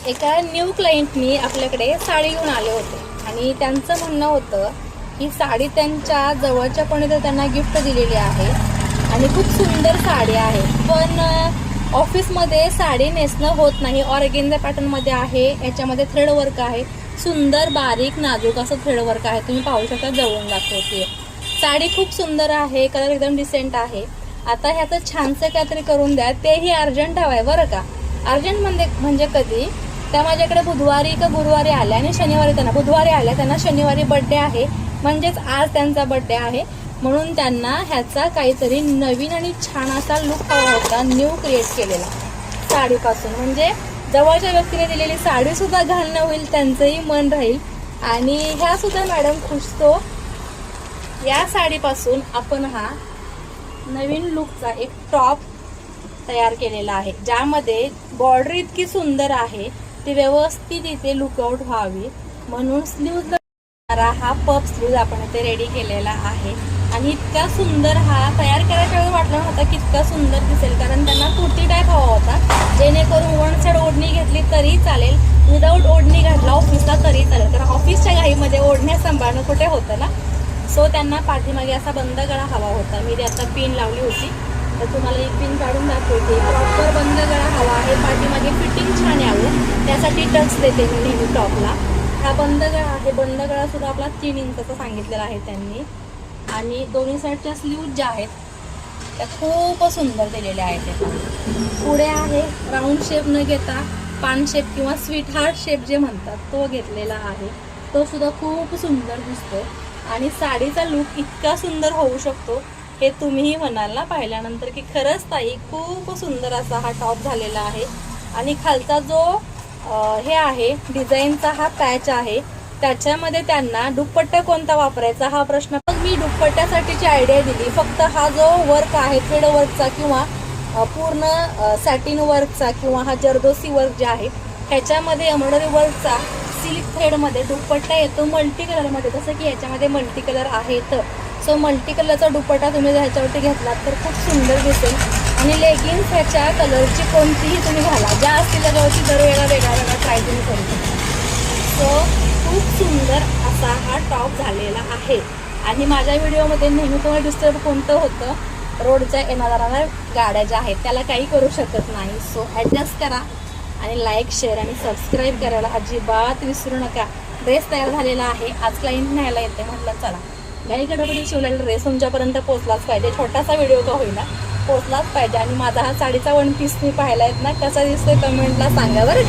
एका न्यू क्लायंटनी आपल्याकडे साडी घेऊन आले होते आणि त्यांचं म्हणणं होतं की साडी त्यांच्या जवळच्या कोणी तर त्यांना गिफ्ट दिलेली आहे आणि खूप सुंदर साडी आहे, पण ऑफिसमध्ये साडी नेसणं होत नाही. ऑर्गेन्झा पॅटर्नमध्ये आहे, याच्यामध्ये थ्रेड वर्क आहे, सुंदर बारीक नाजूक असं थ्रेड वर्क आहे. तुम्ही पाहू शकता, जवळून दाखवते. साडी खूप सुंदर आहे, कलर एकदम डिसेंट आहे. आता ह्याचं छानसं काहीतरी करून द्या, तेही अर्जंट हवं आहे बरं का. अर्जंट म्हणजे कधी, त्या माझ्याकडे बुधवारी का गुरुवारी आल्या आणि शनिवारी बुधवारी आल्या, त्यांना शनिवारी बर्थडे आहे, म्हणजेच आज त्यांचा बर्थडे आहे, म्हणून त्यांना ह्याचा काहीतरी नवीन आणि छान असा लुक हवा होता, न्यू क्रिएट केलेला साडीपासून. म्हणजे जवळच्या व्यक्तीने दिलेली साडी सुद्धा घालणं होईल, त्यांचंही मन राहील आणि ह्या सुद्धा मॅडम खुशतो. या साडीपासून आपण हा नवीन लुकचा एक टॉप तयार केलेला आहे, ज्यामध्ये बॉर्डर इतकी सुंदर आहे, ती व्यवस्थित इथे लुकआउट व्हावी म्हणून स्लीव्ज हा पफ स्लीव्ज आपण इथे रेडी केलेला आहे. आणि इतका सुंदर हा तयार करायच्या वेळी वाटलं नव्हतं की इतका सुंदर दिसेल, कारण त्यांना कुर्ती टाईप हवा होता, जेणेकरून वन साईड ओढणी घेतली तरी चालेल, विदाऊट ओढणी घातला ऑफिसला तरी चालेल, कारण ऑफिसच्या घाईमध्ये ओढण्या सांभाळणं कुठे होतं ना. सो त्यांना पाठीमागे असा बंद गळा हवा होता. मी आता पिन लावली होती, तर तुम्हाला एक पिन काढून दाखवते. प्रॉपर बंद गळा हवा आहे, पाठीमागे फिटिंग छान यावं त्यासाठी टक्स देते मी नेहमी टॉपला. हा बंद गळा आहे, बंद गळा सुद्धा आपला 3 इंचाचा सांगितलेला आहे त्यांनी. आणि दोन्ही साईडच्या स्लीव्ज ज्या आहेत त्या खूप सुंदर दिलेल्या आहेत. पुढे आहे राऊंड शेप न घेता पान शेप किंवा स्वीट हार्ट शेप जे म्हणतात तो घेतलेला आहे, तो सुद्धा खूप सुंदर दिसतो. आणि साडीचा लुक इतका सुंदर होऊ शकतो हे तुम्हीही म्हणाल ना पाहिल्यानंतर की खरंच ताई खूप सुंदर असा हा टॉप झालेला आहे. आणि खालचा जो हे आहे डिझाईनचा हा पॅच आहे, त्याच्यामध्ये त्यांना दुपट्टा कोणता वापरायचा हा प्रश्न. मग मी दुपट्ट्यासाठीची आयडिया दिली. फक्त हा जो वर्क आहे थ्रेड वर्कचा किंवा पूर्ण सॅटिन वर्कचा किंवा हा जरदोसी वर्क जे आहे ह्याच्यामध्ये एम्ब्रॉयडरी वर्कचा सिल्क थ्रेडमध्ये दुपट्टा येतो मल्टी कलरमध्ये, जसं की ह्याच्यामध्ये मल्टी कलर आहेत. सो मल्टी कलरचा दुपट्टा तुम्ही ह्याच्यावरती घेतलात तर खूप सुंदर दिसेल. आणि लेगिन्स ह्याच्या कलरची कोणतीही तुम्ही घाला, ज्या असतील त्याच्यावरती दरवेळेला वेगळा ट्राय तुम्ही करू शकता. सो खूप सुंदर असा हा टॉप झालेला आहे. आणि माझ्या व्हिडिओमध्ये नेहमी तुम्हाला डिस्टर्ब कोणतं होतं, रोडच्या येणाऱ्या गाड्या ज्या आहेत त्याला काही करू शकत नाही. सो ॲडजस्ट करा आणि लाईक शेअर आणि सबस्क्राईब करायला अजिबात विसरू नका. ड्रेस तयार झालेला आहे, आज क्लायंट न्यायला येते, म्हटलं चला घाई गडबडीत शिवलेला ड्रेस तुमच्यापर्यंत पोचलाच पाहिजे, छोटासा व्हिडिओ का होईना पोचलाच पाहिजे. आणि माझा हा साडीचा वन पीस तुम्ही पाहिला आहेत ना, कसा दिसतोय कमेंटला सांगा बरं.